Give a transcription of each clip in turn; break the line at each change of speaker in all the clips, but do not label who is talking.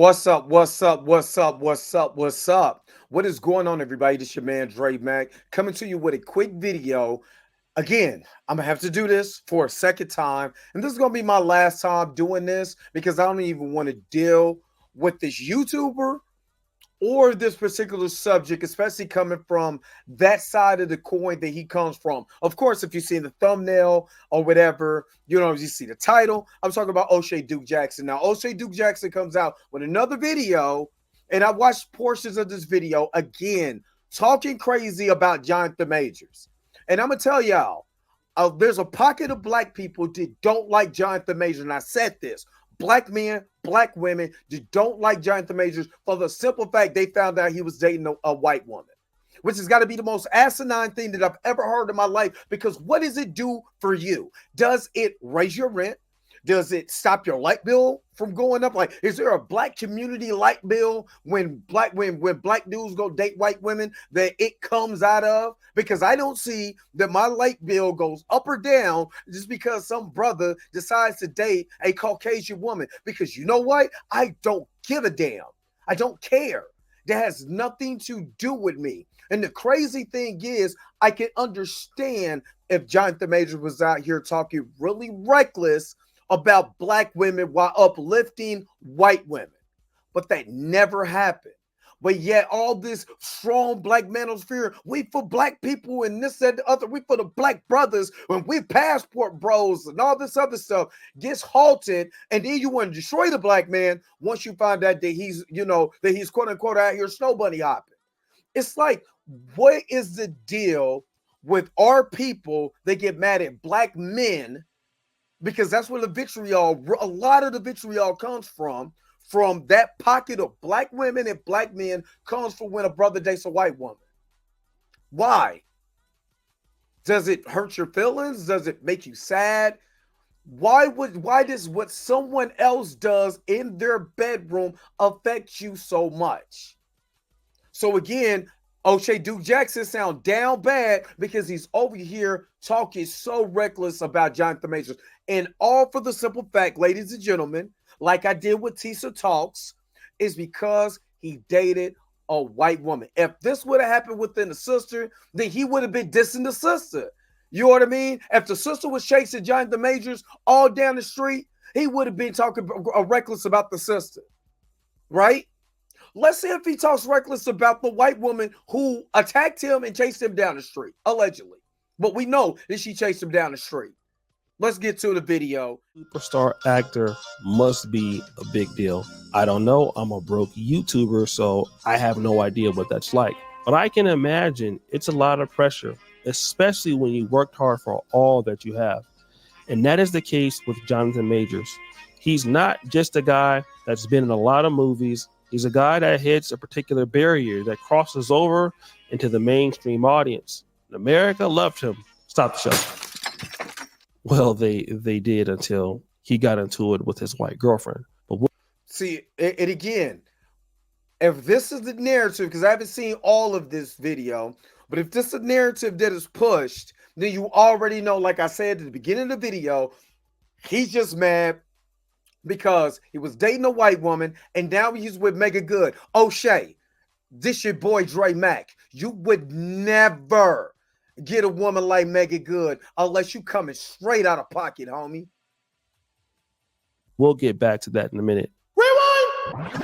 What's up? What's up? What's up? What's up? What's up? What is going on, everybody? This your man Dre Mac coming to you with a quick video. Again, I'm gonna have to do this for a second time, and this is gonna be my last time doing this because I don't even want to deal with this YouTuber or this particular subject, especially coming from that side of the coin that he comes from. Of course, if you see the thumbnail or whatever, you see the title. I'm talking about O'Shea Duke Jackson. Now, O'Shea Duke Jackson comes out with another video, and I watched portions of this video again, talking crazy about Jonathan Majors. And I'm gonna tell y'all, there's a pocket of black people that don't like Jonathan Majors, and I said this. Black men, black women that don't like Jonathan Majors for the simple fact they found out he was dating a white woman, which has got to be the most asinine thing that I've ever heard in my life. Because what does it do for you? Does it raise your rent? Does it stop your light bill from going up? Like, is there a black community light bill when black dudes go date white women that it comes out of? Because I don't see that my light bill goes up or down just because some brother decides to date a Caucasian woman. Because you know what? I don't give a damn. I don't care. That has nothing to do with me. And the crazy thing is, I can understand if Jonathan Majors was out here talking really reckless about black women while uplifting white women. But that never happened. But yet all this strong black manosphere, we for black people and this and the other, we for the black brothers, when we passport bros and all this other stuff gets halted, and then you want to destroy the black man once you find out that he's quote unquote out here snow bunny hopping. It's like, what is the deal with our people that get mad at black men? Because that's where a lot of the vitriol comes from that pocket of black women and black men comes from when a brother dates a white woman. Why? Does it hurt your feelings? Does it make you sad? Why does what someone else does in their bedroom affect you so much? So again, O'Shea Duke Jackson sound down bad because he's over here talking so reckless about Jonathan Majors. And all for the simple fact, ladies and gentlemen, like I did with Tisa Talks, is because he dated a white woman. If this would have happened within the sister, then he would have been dissing the sister. You know what I mean? If the sister was chasing Jonathan Majors all down the street, he would have been talking reckless about the sister, right? Let's see if he talks reckless about the white woman who attacked him and chased him down the street, allegedly. But we know that she chased him down the street. Let's get to the video.
Superstar actor must be a big deal. I don't know. I'm a broke YouTuber, so I have no idea what that's like. But I can imagine it's a lot of pressure, especially when you worked hard for all that you have. And that is the case with Jonathan Majors. He's not just a guy that's been in a lot of movies. He's a guy that hits a particular barrier that crosses over into the mainstream audience. And America loved him. Stop the show. Well, they did until he got into it with his white girlfriend. But
see, it again, if this is the narrative, because I haven't seen all of this video, but if this is a narrative that is pushed, then you already know, like I said at the beginning of the video, he's just mad because he was dating a white woman and now he's with Mega Good. O'Shea, this your boy Dre Mac. You would never get a woman like Mega Good unless you coming straight out of pocket, homie.
We'll get back to that in a minute.
Rewind!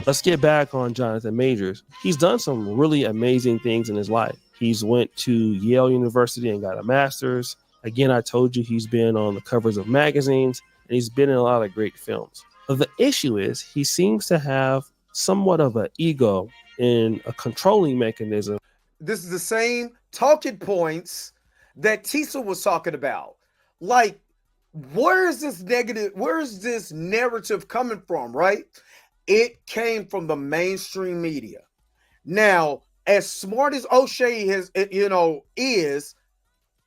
Let's get back on Jonathan Majors. He's done some really amazing things in his life. He's went to Yale University and got a master's. Again, I told you he's been on the covers of magazines and he's been in a lot of great films. But the issue is he seems to have somewhat of an ego and a controlling mechanism.
This is the same talking points that Tisa was talking about. Like, where is this narrative coming from, right? It came from the mainstream media. Now, as smart as O'Shea is,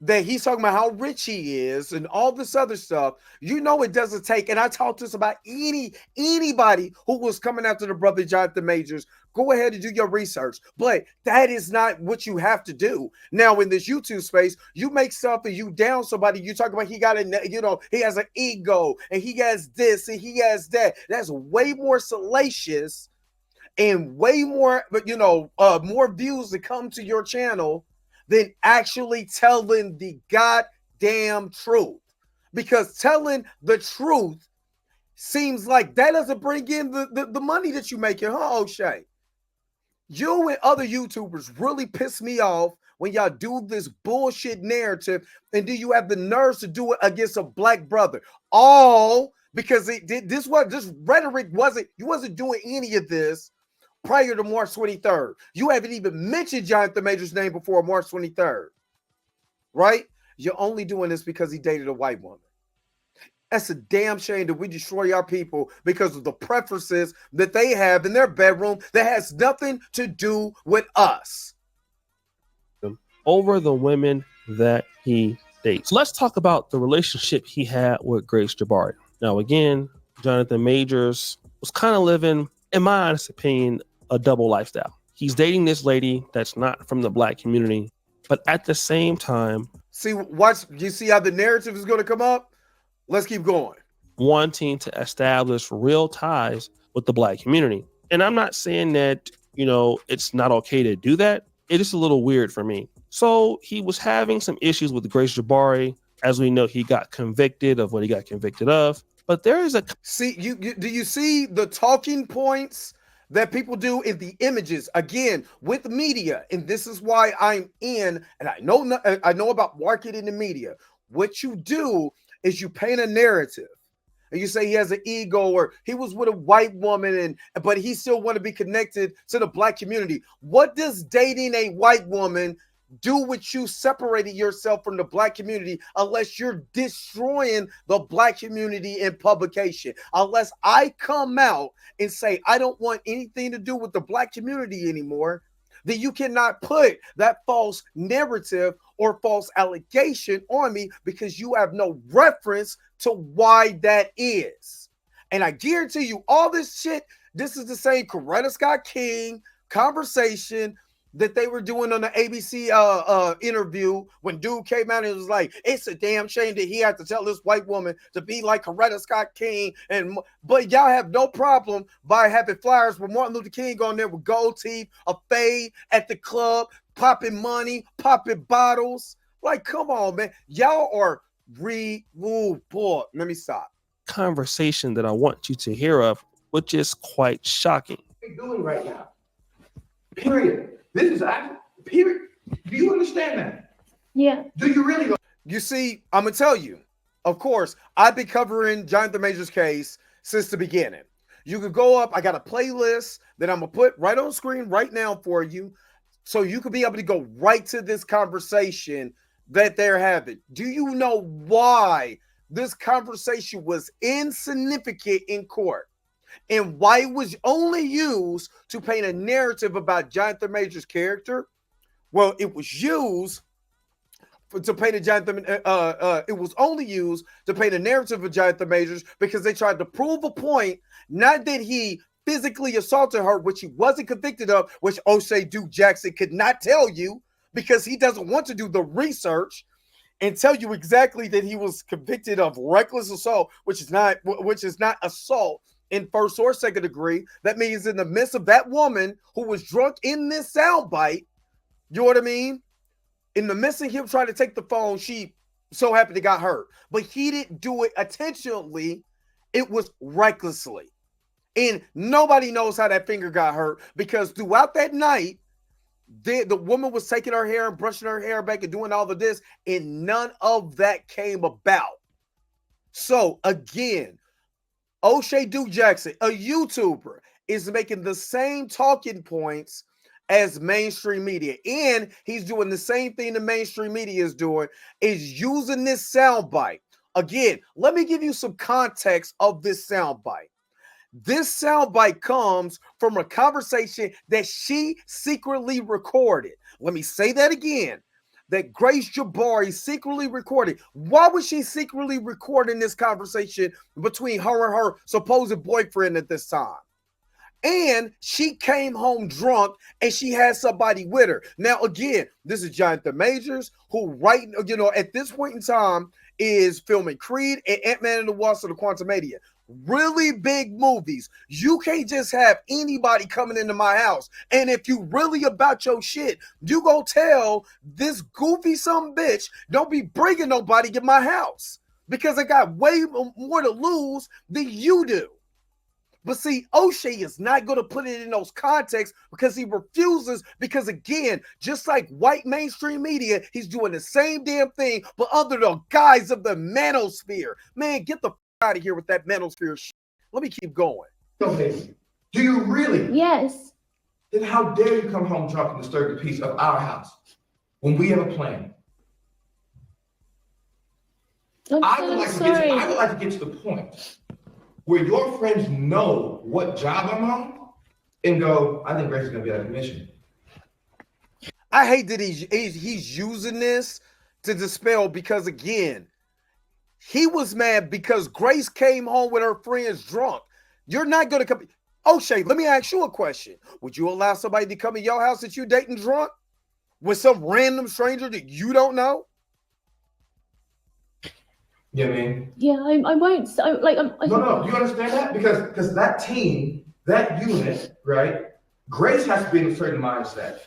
that he's talking about how rich he is and all this other stuff, you know it doesn't take. And I talked to this about anybody who was coming after the brother Jonathan Majors. Go ahead and do your research, but that is not what you have to do. Now in this YouTube space, you make stuff and you down somebody. You talk about he got he has an ego and he has this and he has that. That's way more salacious and way more, more views that come to your channel than actually telling the goddamn truth. Because telling the truth seems like that doesn't bring in the money that you making, huh, O'Shea? You and other YouTubers really piss me off when y'all do this bullshit narrative, and do you have the nerves to do it against a black brother? All because this rhetoric you wasn't doing any of this prior to March 23rd. You haven't even mentioned Jonathan Major's name before March 23rd, right? You're only doing this because he dated a white woman. That's a damn shame that we destroy our people because of the preferences that they have in their bedroom that has nothing to do with us.
Over the women that he dates. Let's talk about the relationship he had with Grace Jabari. Now, again, Jonathan Majors was kind of living, in my honest opinion, a double lifestyle. He's dating this lady that's not from the black community, but at the same time,
you see how the narrative is going to come up? Let's keep going.
Wanting to establish real ties with the black community. And I'm not saying that, it's not okay to do that. It is a little weird for me. So he was having some issues with Grace Jabari. As we know, he got convicted of what he got convicted of. But there is
do you see the talking points that people do in the images, again, with media? And this is why I'm in, and I know about marketing the media. What you do is you paint a narrative and you say he has an ego, or he was with a white woman, but he still want to be connected to the black community. What does dating a white woman do with you separating yourself from the black community, unless you're destroying the black community in publication? Unless I come out and say I don't want anything to do with the black community anymore, then you cannot put that false narrative or false allegation on me, because you have no reference to why that is. And I guarantee you, all this shit, this is the same Coretta Scott King conversation that they were doing on the ABC interview when dude came out and was like, it's a damn shame that he had to tell this white woman to be like Coretta Scott King. But y'all have no problem by having flyers with Martin Luther King on there with gold teeth, a fade at the club, popping money, popping bottles. Like, come on, man. Y'all are boy. Let me stop.
Conversation that I want you to hear of, which is quite shocking.
What are you doing right now? Period. This is actually, period. Do you understand that?
Yeah.
Do you really?
You see, I'm going to tell you, of course, I've been covering Jonathan Majors' case since the beginning. You could go up. I got a playlist that I'm going to put right on screen right now for you, so you could be able to go right to this conversation that they're having. Do you know why this conversation was insignificant in court? And why it was only used to paint a narrative about Jonathan Majors' character? Well, it was used to paint a Jonathan. It was only used to paint a narrative of Jonathan Majors because they tried to prove a point, not that he physically assaulted her, which he wasn't convicted of, which O'Shea Duke Jackson could not tell you because he doesn't want to do the research and tell you exactly that he was convicted of reckless assault, which is not assault in first or second degree. That means in the midst of that woman who was drunk in this soundbite, you know what I mean? In the midst of him trying to take the phone, she so happened to got hurt. But he didn't do it intentionally. It was recklessly. And nobody knows how that finger got hurt, because throughout that night, the woman was taking her hair and brushing her hair back and doing all of this, and none of that came about. So again, O'Shea Duke Jackson, a YouTuber, is making the same talking points as mainstream media. And he's doing the same thing the mainstream media is doing, is using this soundbite. Again, let me give you some context of this soundbite. This soundbite comes from a conversation that she secretly recorded. Let me say that again. that Grace Jabari secretly recorded. Why was she secretly recording this conversation between her and her supposed boyfriend at this time? And she came home drunk and she had somebody with her. Now, again, this is Jonathan Majors, who at this point in time is filming Creed and Ant-Man and the Wasp of the Quantumania. Really big movies. You can't just have anybody coming into my house. And if you really about your shit, you go tell this goofy some bitch, don't be bringing nobody in my house because I got way more to lose than you do. But see, O'Shea is not going to put it in those contexts because he refuses. Because again, just like white mainstream media, he's doing the same damn thing, but under the guise of the manosphere. Man, get the out of here with that manosphere shit. Let me keep going.
Okay. Do you really?
Yes.
Then how dare you come home drunk and disturb the peace of our house when we have a plan? I would like to get to the point where your friends know what job I'm on and go, I think Grace is going to be out of commission.
I hate that he's using this to dispel because, again, he was mad because Grace came home with her friends drunk. You're not going to come. O'Shea, let me ask you a question. Would you allow somebody to come in your house that you're dating drunk with some random stranger that you don't know?
You know what I mean?
Yeah, I won't.
No, you understand that? Because that team, that unit, right? Grace has to be in a certain mindset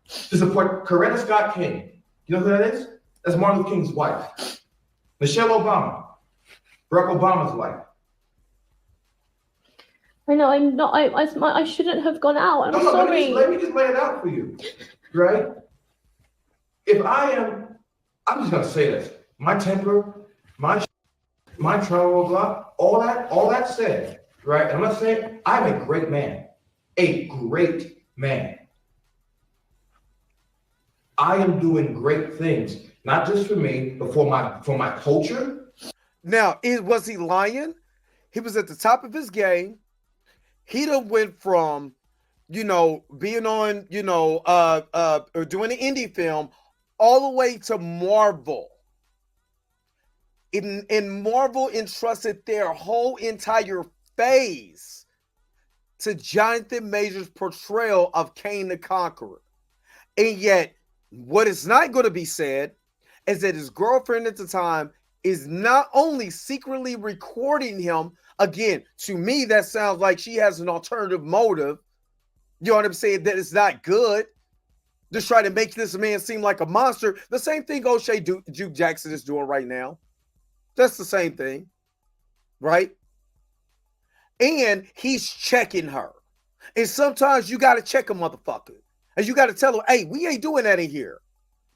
to support Coretta Scott King. You know who that is? That's Martin Luther King's wife. Michelle Obama, Barack Obama's wife.
I know I'm not. I shouldn't have gone out. I'm sorry.
Let me just lay it out for you, right? If I'm just gonna say this. My temper. My travel block, all that said, right? And I'm not saying I'm a great man. I am doing great things, not just for me, but for my culture.
Now, was he lying? He was at the top of his game. He done went from, being on, doing an indie film all the way to Marvel. And Marvel entrusted their whole entire phase to Jonathan Majors' portrayal of Kang the Conqueror. And yet, what is not going to be said is that his girlfriend at the time is not only secretly recording him. Again, to me, that sounds like she has an alternative motive. You know what I'm saying? That it's not good. Just try to make this man seem like a monster. The same thing O'Shea Duke Jackson is doing right now. That's the same thing, right? And he's checking her. And sometimes you got to check a motherfucker. And you got to tell her, hey, we ain't doing that in here.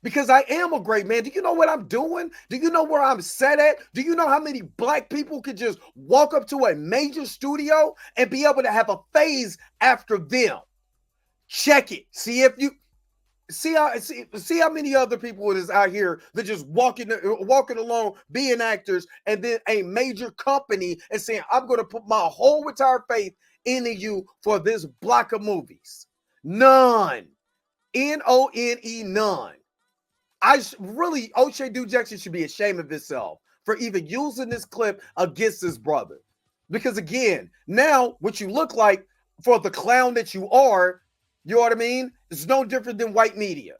Because I am a great man. Do you know what I'm doing? Do you know where I'm set at? Do you know how many black people could just walk up to a major studio and be able to have a phase after them? Check it. See how many other people it is out here that just walking along, being actors, and then a major company and saying, I'm going to put my whole entire faith into you for this block of movies. None. N-O-N-E, none. O'Shea Duke Jackson should be ashamed of himself for even using this clip against his brother. Because again, now what you look like for the clown that you are, you know what I mean? It's no different than white media.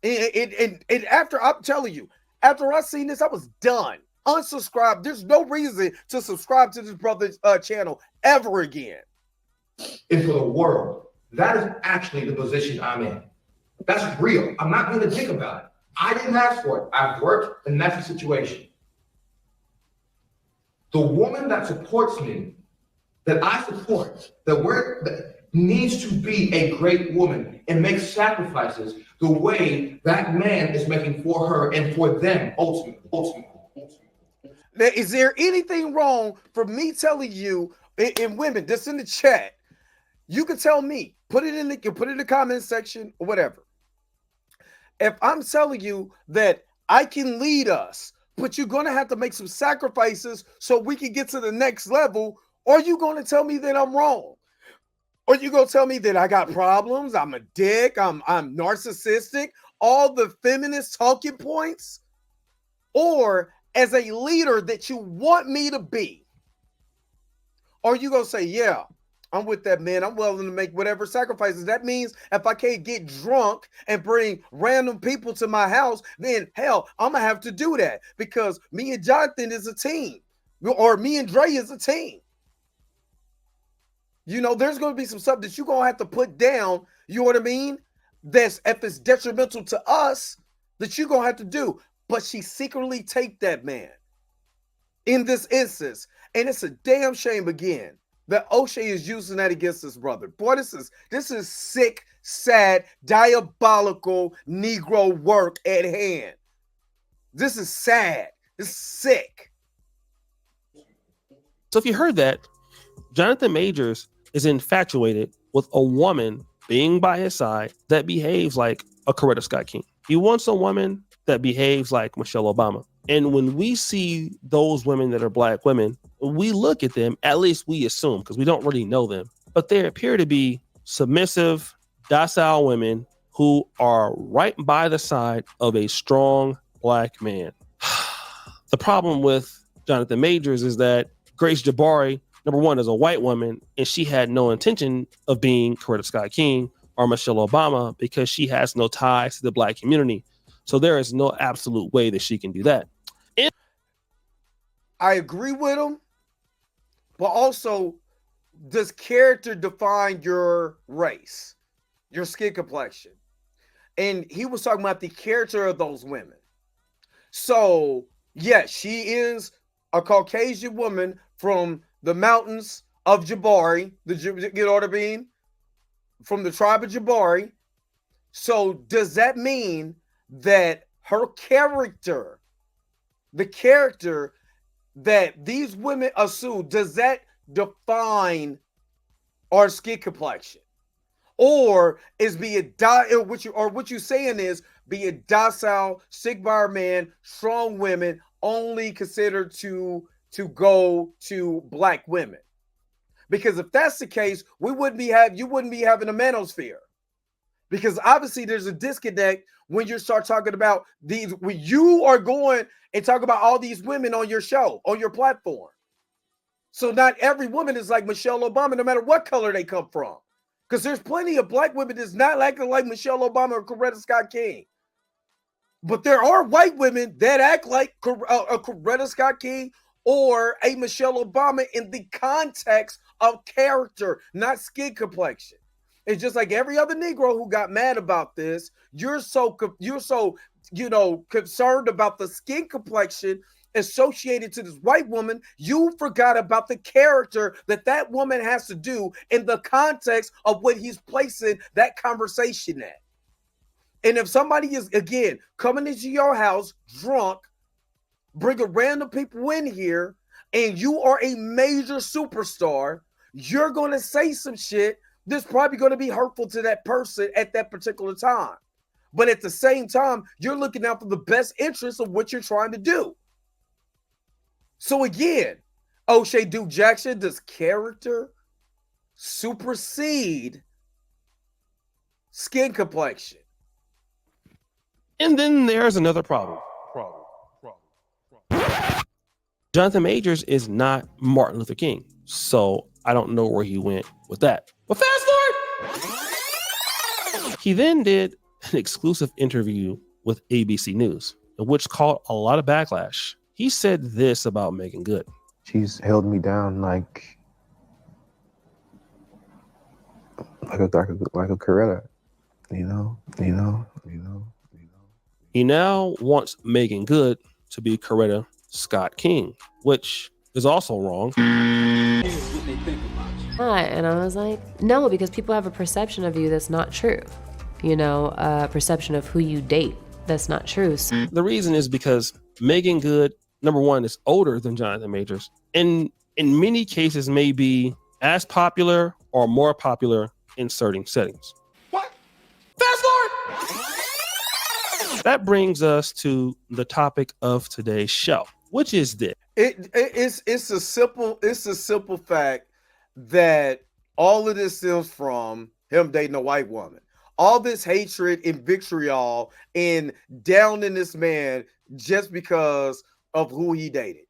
And after, I'm telling you, after I seen this, I was done. Unsubscribed. There's no reason to subscribe to this brother's channel ever again.
And for the world, that is actually the position I'm in. That's real. I'm not going to think about it. I didn't ask for it. I've worked, and that's the situation. The woman that supports me, that I support, that needs to be a great woman and make sacrifices the way that man is making for her and for them ultimately.
Now, is there anything wrong for me telling you, and women, just in the chat, you can tell me, put it in the comment section or whatever. If I'm telling you that I can lead us, but you're going to have to make some sacrifices so we can get to the next level, or you going to tell me that I'm wrong? Or you going to tell me that I got problems, I'm a dick, I'm narcissistic, all the feminist talking points, or as a leader that you want me to be? Or you gonna say, yeah, I'm with that man. I'm willing to make whatever sacrifices. That means if I can't get drunk and bring random people to my house, then hell, I'm gonna have to do that because me and Jonathan is a team, or me and Dre is a team. You know, there's gonna be some stuff that you're gonna have to put down. You know what I mean? That's if it's detrimental to us, that you're gonna have to do. But she secretly taped that man in this instance, and it's a damn shame again that O'Shea is using that against his brother. Boy, this is sick, sad, diabolical Negro work at hand. This is sad. It's sick.
So if you heard that, Jonathan Majors is infatuated with a woman being by his side that behaves like a Coretta Scott King. He wants a woman that behaves like Michelle Obama. And when we see those women that are Black women, we look at them, at least we assume, because we don't really know them, but they appear to be submissive, docile women who are right by the side of a strong Black man. The problem with Jonathan Majors is that Grace Jabari, number one, is a white woman, and she had no intention of being Coretta Scott King or Michelle Obama because she has no ties to the Black community. So there is no absolute way that she can do that.
I agree with him, but also, does character define your race, your skin complexion? And he was talking about the character of those women. So, yes, she is a Caucasian woman from the mountains of Jabari, you know what I mean? From the tribe of Jabari. So, does that mean that her character, the character that these women assume, does that define our skin complexion? Or is what you're saying is being docile, stick by our man, strong women only considered to go to Black women? Because if that's the case, you wouldn't be having a manosphere. Because obviously there's a disconnect when you start talking about these, when you are going and talk about all these women on your show, on your platform. So not every woman is like Michelle Obama, no matter what color they come from. Because there's plenty of Black women that's not acting like Michelle Obama or Coretta Scott King. But there are white women that act like a Coretta Scott King or a Michelle Obama in the context of character, not skin complexion. It's just like every other Negro who got mad about this. You're so concerned about the skin complexion associated to this white woman. You forgot about the character that woman has to do in the context of what he's placing that conversation at. And if somebody is, again, coming into your house drunk, bringing random people in here, and you are a major superstar, you're going to say some shit that's probably going to be hurtful to that person at that particular time. But at the same time, you're looking out for the best interest of what you're trying to do. So again, O'Shea Duke Jackson, does character supersede skin complexion?
And then there's another problem. Jonathan Majors is not Martin Luther King. So I don't know where he went with that. But fast forward! He then did an exclusive interview with ABC News, which caught a lot of backlash. He said this about Megan Good.
She's held me down like a Coretta, you know.
He now wants Megan Good to be Coretta Scott King, which is also wrong.
And I was like, no, because people have a perception of you that's not true. You know, a perception of who you date that's not true.
The reason is because Megan Good, number one, is older than Jonathan Majors, and in many cases may be as popular or more popular in certain settings.
What?
Fast forward! That brings us to the topic of today's show, which is this.
It's a simple fact that all of this stems from him dating a white woman. all this hatred and vitriol and down in this man just because of who he dated.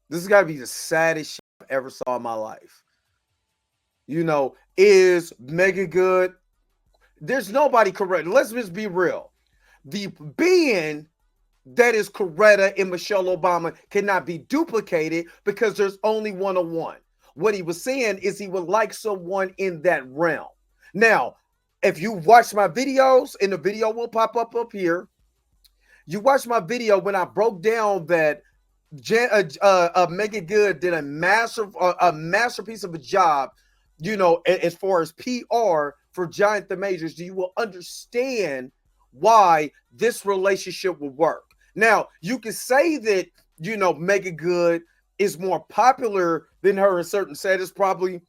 This has got to be the saddest shit I've ever saw in my life. You know, is Megan good? There's nobody correct. Let's just be real. The being that is Coretta and Michelle Obama cannot be duplicated because there's only one-on-one. What he was saying is he would like someone in that realm. Now, if you watch my videos, and the video will pop up here, you watch my video when I broke down that Megan Good did a masterpiece of a job, you know, as far as PR for Jonathan Majors, you will understand why this relationship will work. Now, you can say that, you know, Megan Good is more popular than her in certain settings, probably,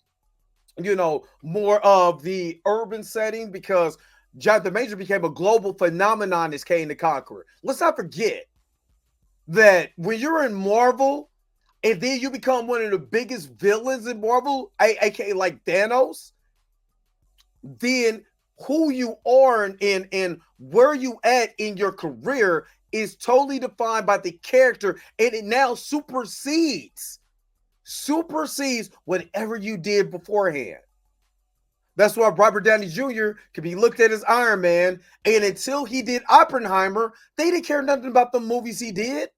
you know, more of the urban setting, because Jonathan Major became a global phenomenon as Kane the Conqueror. Let's not forget that when you're in Marvel and then you become one of the biggest villains in Marvel, aka like Thanos, then who you are and where you at in your career is totally defined by the character, and it now supersedes whatever you did beforehand. That's why Robert Downey Jr. can be looked at as Iron Man, and until he did Oppenheimer, they didn't care nothing about the movies he did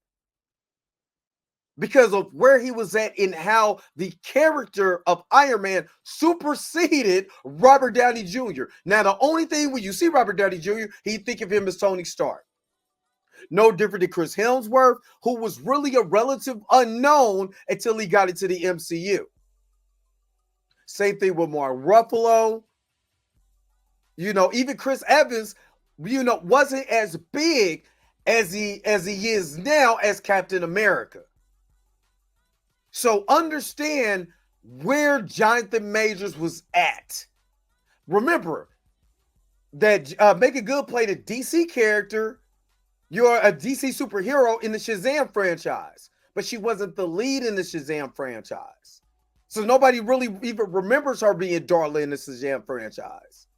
because of where he was at and how the character of Iron Man superseded Robert Downey Jr. Now, the only thing when you see Robert Downey Jr., he think of him as Tony Stark. No different than Chris Hemsworth, who was really a relative unknown until he got into the MCU. Same thing with Mark Ruffalo. You know, even Chris Evans, you know, wasn't as big as he is now as Captain America. So understand where Jonathan Majors was at. Remember that Megan Good played a DC character. You're a DC superhero in the Shazam franchise, but she wasn't the lead in the Shazam franchise. So nobody really even remembers her being Darla in the Shazam franchise.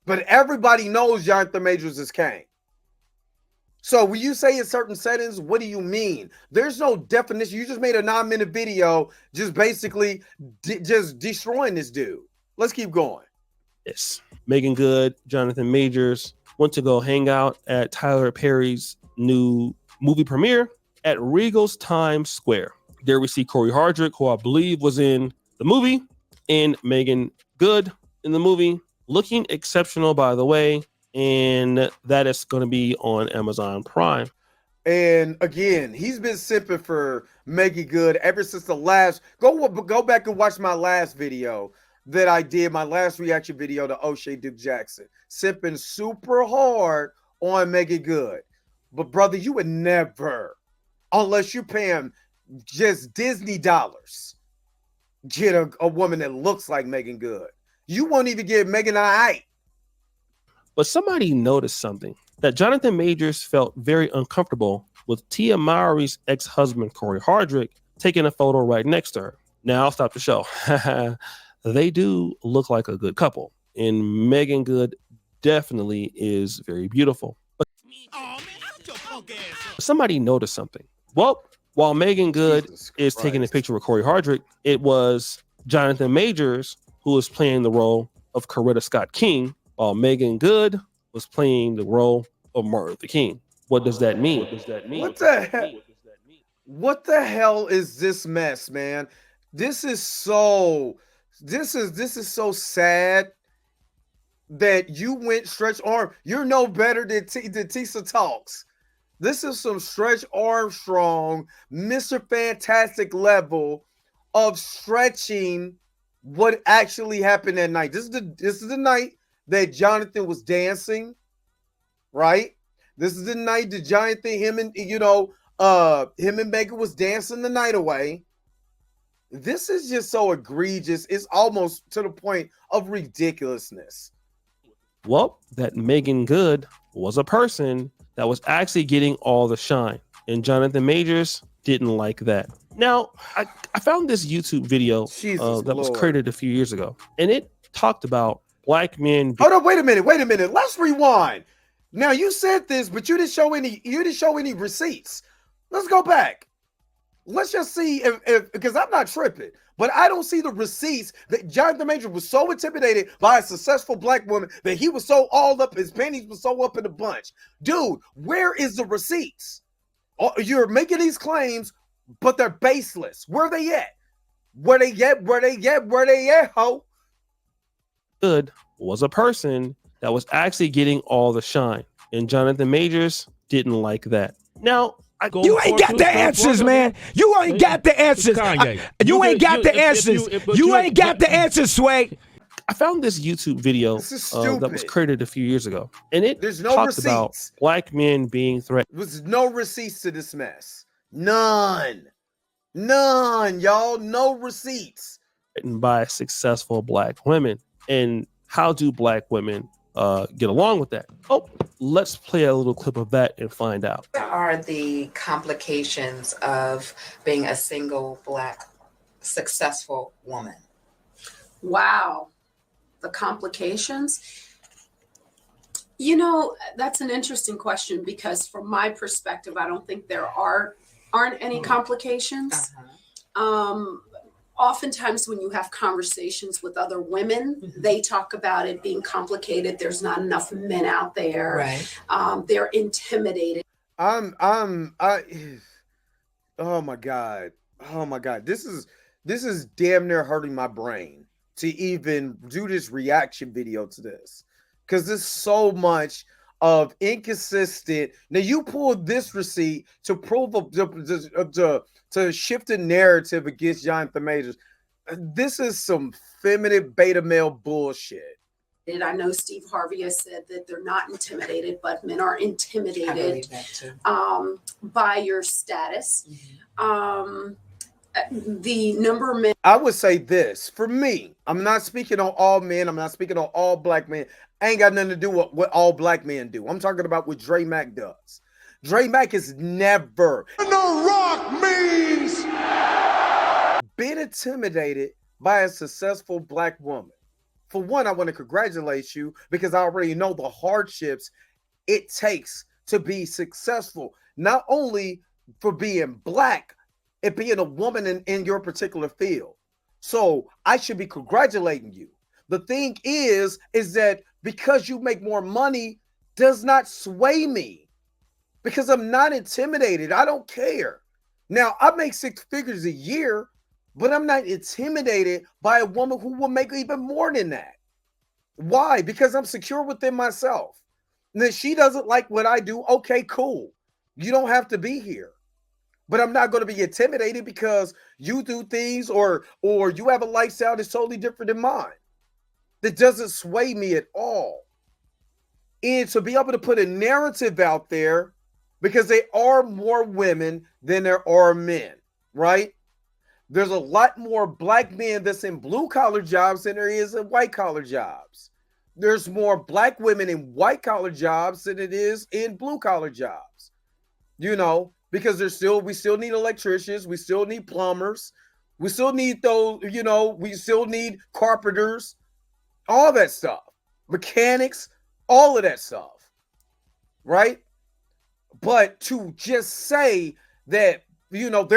But everybody knows Jonathan Majors is Kane. So when you say in certain settings, what do you mean? There's no definition. You just made a 9-minute video just basically just destroying this dude. Let's keep going.
Yes. Megan Good, Jonathan Majors went to go hang out at Tyler Perry's new movie premiere at Regal's Times Square. There we see Corey Hardrick, who I believe was in the movie, and Megan Good in the movie, looking exceptional, by the way. And that is going to be on Amazon Prime.
And again, he's been simping for Megan Good ever since the last. Go back and watch my last video that I did, my last reaction video to O'Shea Duke Jackson. Simping super hard on Megan Good. But brother, you would never, unless you pay him just Disney dollars, get a woman that looks like Megan Good. You won't even give Megan an eye.
But somebody noticed something, that Jonathan Majors felt very uncomfortable with Tia Mowry's ex-husband, Corey Hardrick, taking a photo right next to her. Now I'll stop the show. They do look like a good couple, and Megan Good definitely is very beautiful. But somebody noticed something. Well, while Megan Good is taking a picture with Corey Hardrick, it was Jonathan Majors who was playing the role of Coretta Scott King, while Megan Good was playing the role of Martin Luther King. What does that mean?
What the hell? What the hell is this mess, man? This is so sad that you went stretch arm. You're no better than Tisa Talks. This is some Stretch Armstrong, Mr. Fantastic level of stretching what actually happened that night. This is the night that Jonathan was dancing, right? This is the night that Jonathan, him and Megan was dancing the night away. This is just so egregious. It's almost to the point of ridiculousness.
Well, that Megan Good was a person that was actually getting all the shine, and Jonathan Majors didn't like that. Now, I found this YouTube video that was created a few years ago, and it talked about black men.
Hold on, wait a minute. Let's rewind. Now you said this, but you didn't show any receipts. Let's go back. Let's just see if because I'm not tripping, but I don't see the receipts that Jonathan Major was so intimidated by a successful black woman that he was so all up, his panties were so up in a bunch. Dude, where is the receipts? Oh, you're making these claims, but they're baseless. Where are they at? Where they at, ho?
Good was a person that was actually getting all the shine, and Jonathan Majors didn't like that. Now,
you ain't got the answers, man. You ain't got the answers. You ain't got the answers. You ain't got the answers, Sway.
I found this YouTube video that was created a few years ago, and there's no talked receipts about black men being threatened.
There's no receipts to this mess. None, y'all. No receipts.
By successful black women. And how do black women get along with that? Oh, let's play a little clip of that and find out.
What are the complications of being a single black successful woman?
Wow. The complications? You know, that's an interesting question because from my perspective, I don't think there aren't any complications. Oftentimes when you have conversations with other women, they talk about it being complicated. There's not enough men out there.
Right.
They're intimidated.
Oh my God. This is damn near hurting my brain to even do this reaction video to this. Because there's so much of inconsistent. Now you pulled this receipt to prove to shift the narrative against Jonathan Majors. This is some feminine beta male bullshit.
I know Steve Harvey has said that they're not intimidated, but men are intimidated by your status. The number of men.
I would say this for me. I'm not speaking on all men. I'm not speaking on all black men. Ain't got nothing to do with what all black men do. I'm talking about what Dre Mack does. Dre Mack has never been intimidated by a successful black woman. For one, I want to congratulate you because I already know the hardships it takes to be successful, not only for being black and being a woman in your particular field. So I should be congratulating you. The thing is that because you make more money does not sway me because I'm not intimidated. I don't care. Now, I make 6 figures a year, but I'm not intimidated by a woman who will make even more than that. Why? Because I'm secure within myself. And if she doesn't like what I do, okay, cool. You don't have to be here. But I'm not going to be intimidated because you do things or you have a lifestyle that's totally different than mine. That doesn't sway me at all. And to be able to put a narrative out there, because there are more women than there are men, right? There's a lot more black men that's in blue collar jobs than there is in white collar jobs. There's more black women in white collar jobs than it is in blue collar jobs. You know, because we still need electricians, we still need plumbers, we still need those, you know, we still need carpenters, all that stuff, mechanics, all of that stuff, right? But to just say that, you know,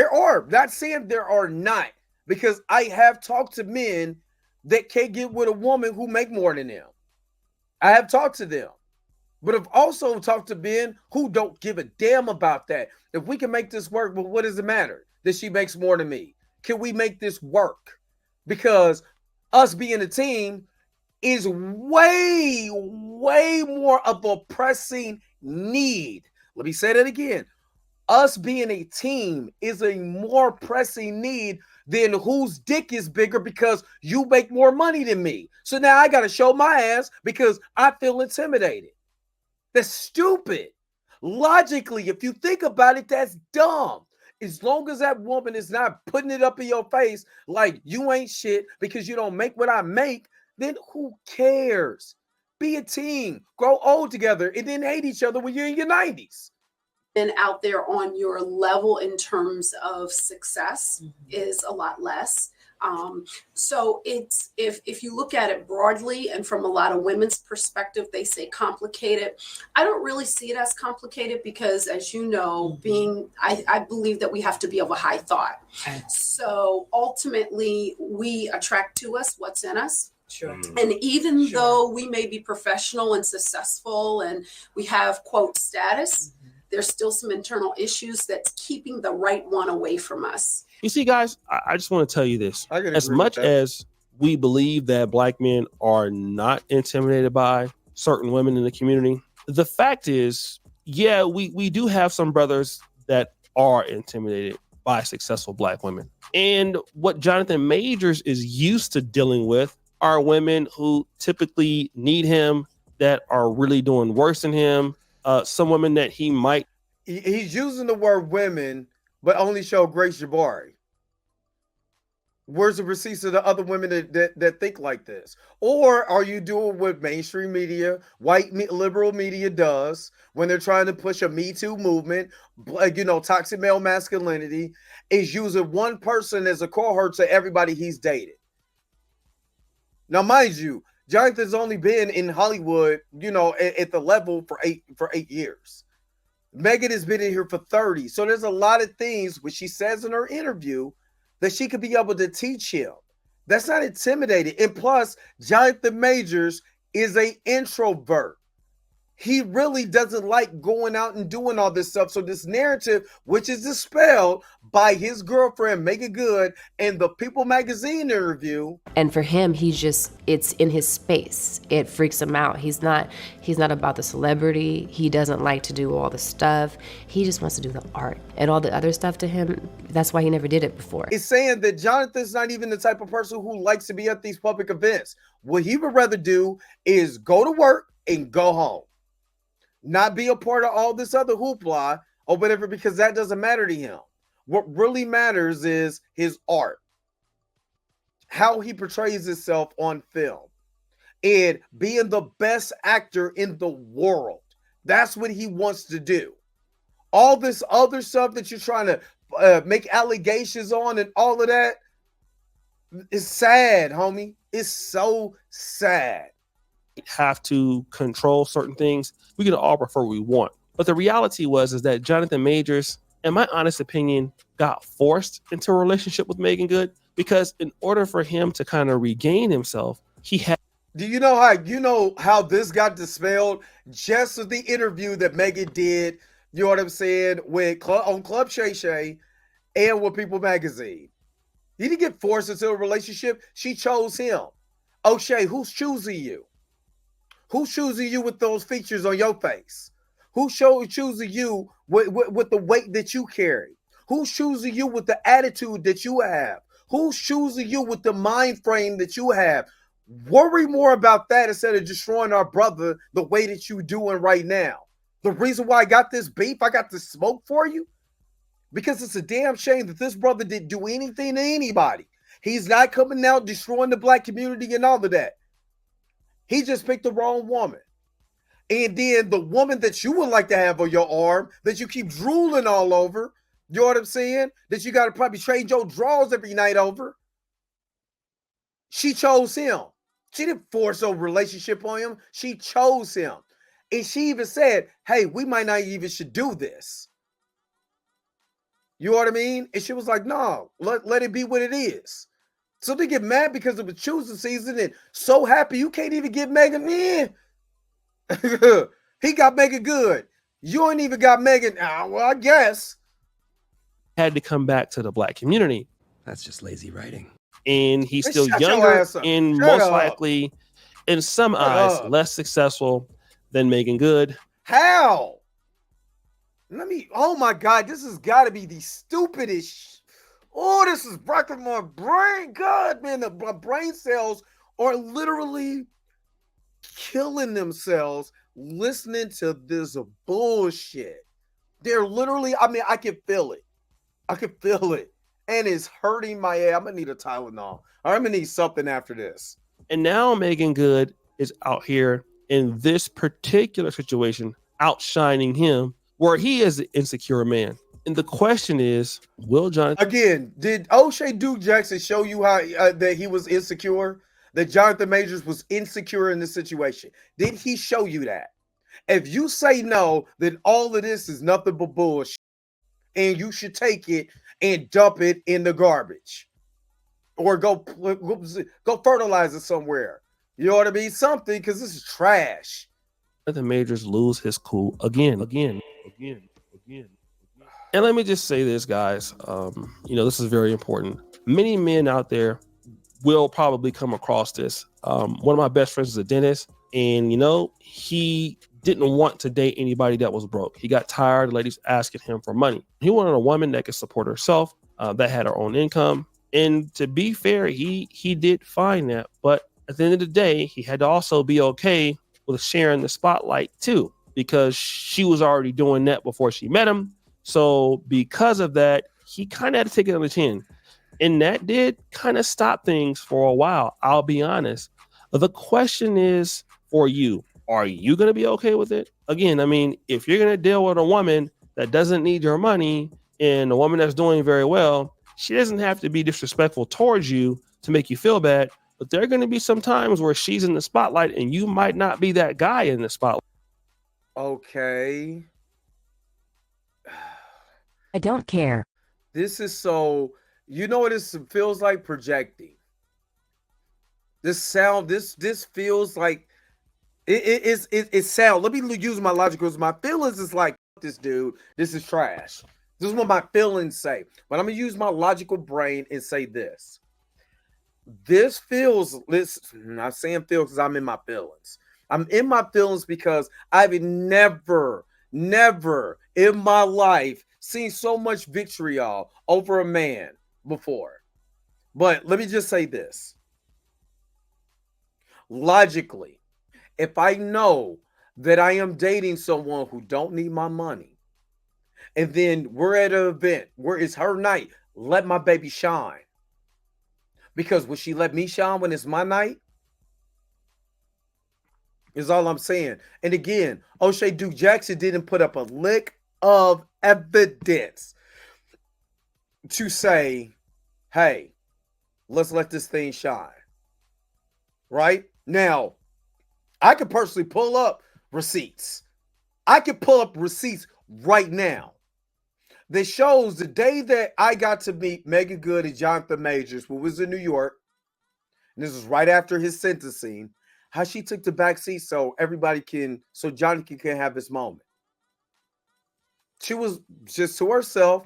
not saying there are not, because I have talked to men that can't get with a woman who make more than them. I have talked to them, but I've also talked to men who don't give a damn about that. If we can make this work, well, what does it matter that she makes more than me? Can we make this work? Because us being a team is way, way more of a pressing need. Let me say that again. Us being a team is a more pressing need than whose dick is bigger because you make more money than me. So now I got to show my ass because I feel intimidated. That's stupid. Logically, if you think about it, that's dumb. As long as that woman is not putting it up in your face like you ain't shit because you don't make what I make, then who cares? Be a team, grow old together, and then hate each other when you're in your 90s.
And out there on your level in terms of success is a lot less. So it's if you look at it broadly and from a lot of women's perspective, they say complicated. I don't really see it as complicated because, as you know, I believe that we have to be of a high thought. So ultimately, we attract to us what's in us.
Sure.
And even though we may be professional and successful and we have, quote, status, there's still some internal issues that's keeping the right one away from us.
You see, guys, I just want to tell you this. As much
with that.
as we believe that Black men are not intimidated by certain women in the community, the fact is, yeah, we do have some brothers that are intimidated by successful Black women. And what Jonathan Majors is used to dealing with are women who typically need him, that are really doing worse than him. Some women that he might.
He's using the word women, but only show Grace Jabari. Where's the receipts of the other women that think like this? Or are you doing what mainstream media, liberal media does when they're trying to push a Me Too movement, toxic male masculinity, is using one person as a cohort to everybody he's dated. Now, mind you, Jonathan's only been in Hollywood, at the level for eight years. Megan has been in here for 30. So there's a lot of things which she says in her interview that she could be able to teach him. That's not intimidating. And plus, Jonathan Majors is an introvert. He really doesn't like going out and doing all this stuff. So this narrative, which is dispelled by his girlfriend, Megan Good, and the People magazine interview.
And for him, it's in his space. It freaks him out. He's not about the celebrity. He doesn't like to do all the stuff. He just wants to do the art. And all the other stuff to him, that's why he never did it before.
It's saying that Jonathan's not even the type of person who likes to be at these public events. What he would rather do is go to work and go home. Not be a part of all this other hoopla or whatever, because that doesn't matter to him. What really matters is his art, how he portrays himself on film, and being the best actor in the world. That's what he wants to do. All this other stuff that you're trying to make allegations on and all of that is sad, homie. It's so sad.
Have to control certain things. We can all prefer what we want. But the reality is that Jonathan Majors, in my honest opinion, got forced into a relationship with Megan Good, because in order for him to kind of regain himself, he had.
Do you know how this got dispelled? Just with the interview that Megan did, you know what I'm saying, on Club Shay Shay and with People magazine. He didn't get forced into a relationship. She chose him. O'Shea, who's choosing you? Who's choosing you with those features on your face? Who's choosing you with the weight that you carry? Who's choosing you with the attitude that you have? Who's choosing you with the mind frame that you have? Worry more about that instead of destroying our brother the way that you're doing right now. The reason why I got this beef, I got this smoke for you, because it's a damn shame that this brother didn't do anything to anybody. He's not coming out destroying the Black community and all of that. He just picked the wrong woman. And then the woman that you would like to have on your arm, that you keep drooling all over, you know what I'm saying? That you got to probably trade your drawers every night over. She chose him. She didn't force a relationship on him. She chose him. And she even said, hey, we might not even should do this. You know what I mean? And she was like, no, let it be what it is. So they get mad because it was choosing season and so happy you can't even get Megan in. He got Megan Good. You ain't even got Megan. Well, I guess.
Had to come back to the Black community.
That's just lazy writing.
And he's
Hey,
still
shut your
younger
ass up.
and
Shut
most
up.
likely, in some eyes,
up.
less successful than Megan Good.
How? Oh my God, this has got to be the stupidest. Oh, this is breaking my brain. God, man, my brain cells are literally killing themselves listening to this bullshit. They're literally, I can feel it. I can feel it. And it's hurting my head. I'm going to need a Tylenol. I'm going to need something after this.
And now Megan Good is out here in this particular situation, outshining him, where he is an insecure man. And the question is, will Jonathan
Again, did O'Shea Duke Jackson show you how that he was insecure? That Jonathan Majors was insecure in this situation? Did he show you that? If you say no, then all of this is nothing but bullshit. And you should take it and dump it in the garbage. Or go fertilize it somewhere. You know what I mean? Something, because this is trash.
Majors lose his cool again. And let me just say this, guys. This is very important. Many men out there will probably come across this. One of my best friends is a dentist, and he didn't want to date anybody that was broke. He got tired of ladies asking him for money. He wanted a woman that could support herself, that had her own income. And to be fair, he did find that. But at the end of the day, he had to also be okay with sharing the spotlight too, because she was already doing that before she met him. So because of that, he kind of had to take it on the chin. And that did kind of stop things for a while, I'll be honest. The question is for you, are you going to be okay with it? Again, I mean, if you're going to deal with a woman that doesn't need your money and a woman that's doing very well, she doesn't have to be disrespectful towards you to make you feel bad. But there are going to be some times where she's in the spotlight and you might not be that guy in the spotlight.
Okay.
I don't care.
This is so, what this feels like? Projecting. This feels like it sound. Let me use my logic, because my feelings is like, this dude, this is trash. This is what my feelings say. But I'm gonna use my logical brain and say this. This feels, I'm not saying feels because I'm in my feelings. I'm in my feelings because I've never in my life seen so much vitriol over a man before. But let me just say this. Logically, if I know that I am dating someone who don't need my money, and then we're at an event where it's her night, let my baby shine. Because will she let me shine when it's my night? Is all I'm saying. And again, O'Shea Duke Jackson didn't put up a lick of evidence to say, hey, let's let this thing shine. Right? Now, I could personally pull up receipts. I could pull up receipts right now that shows the day that I got to meet Megan Good and Jonathan Majors, who was in New York, and this was right after his sentencing, how she took the back seat so Jonathan can have his moment. She was just to herself,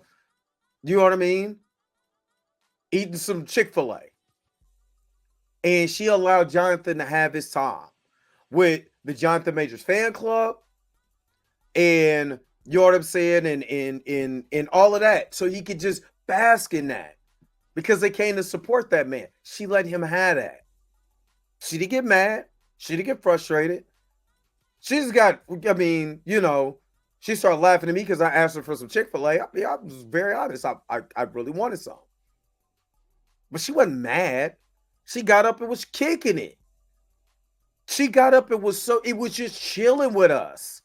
you know what I mean, eating some Chick-fil-A. And she allowed Jonathan to have his time with the Jonathan Majors fan club, and you know what I'm saying, and all of that. So he could just bask in that because they came to support that man. She let him have that. She didn't get mad. She didn't get frustrated. She just got, she started laughing at me because I asked her for some Chick-fil-A. I was very honest. I really wanted some. But she wasn't mad. She got up and was kicking it. She got up and it was just chilling with us.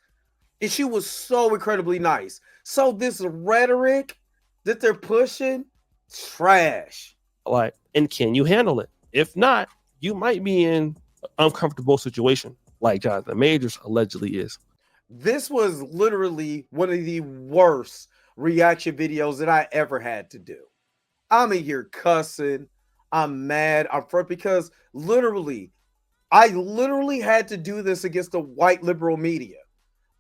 And she was so incredibly nice. So this rhetoric that they're pushing, trash.
And can you handle it? If not, you might be in an uncomfortable situation like Jonathan Majors allegedly is.
This was literally one of the worst reaction videos that I ever had to do. I'm in here cussing. I'm mad. I'm front because I literally had to do this against the white liberal media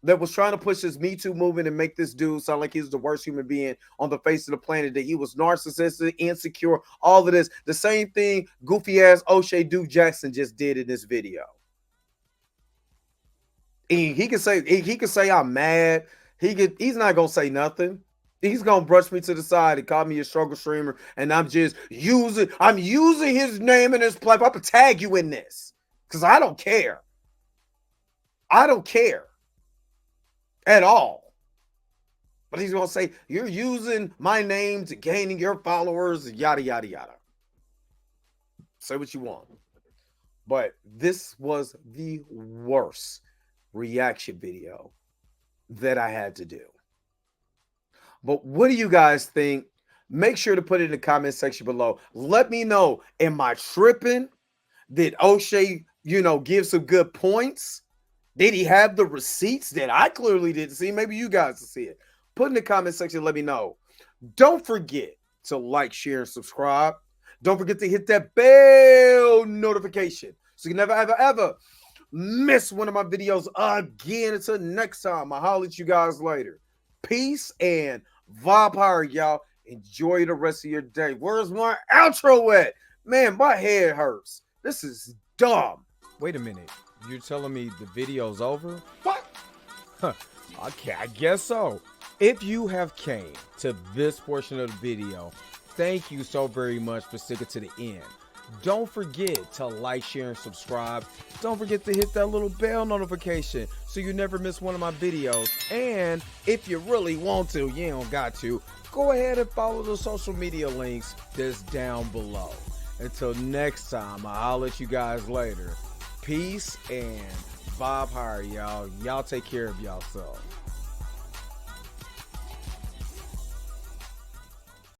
that was trying to push this Me Too movement and make this dude sound like he's the worst human being on the face of the planet, that he was narcissistic, insecure, all of this. The same thing goofy ass O'Shea Duke Jackson just did in this video. And he can say I'm mad. He's not gonna say nothing. He's gonna brush me to the side and call me a struggle streamer, and I'm using his name and his platform. I'm gonna tag you in this because I don't care. I don't care at all. But he's gonna say you're using my name to gaining your followers, yada yada yada. Say what you want. But this was the worst reaction video that I had to do. But what do you guys think? Make sure to put it in the comment section below. Let me know. Am I tripping? Did O'Shea, give some good points? Did he have the receipts that I clearly didn't see? Maybe you guys will see it. Put in the comment section. Let me know. Don't forget to like, share, and subscribe. Don't forget to hit that bell notification so you never, ever miss one of my videos again. Until next time, I'll holler at you guys later. Peace and vibe higher, y'all. Enjoy the rest of your day. Where's my outro at? Man, my head hurts. This is dumb.
Wait a minute. You're telling me the video's over?
What?
Huh. Okay, I guess so. If you have came to this portion of the video, thank you so very much for sticking to the end. Don't forget to like, share, and subscribe. Don't forget to hit that little bell notification so you never miss one of my videos. And if you really want to, you don't got to, go ahead and follow the social media links that's down below. Until next time, I'll let you guys later. Peace and vibe higher, y'all. Y'all take care of yourself.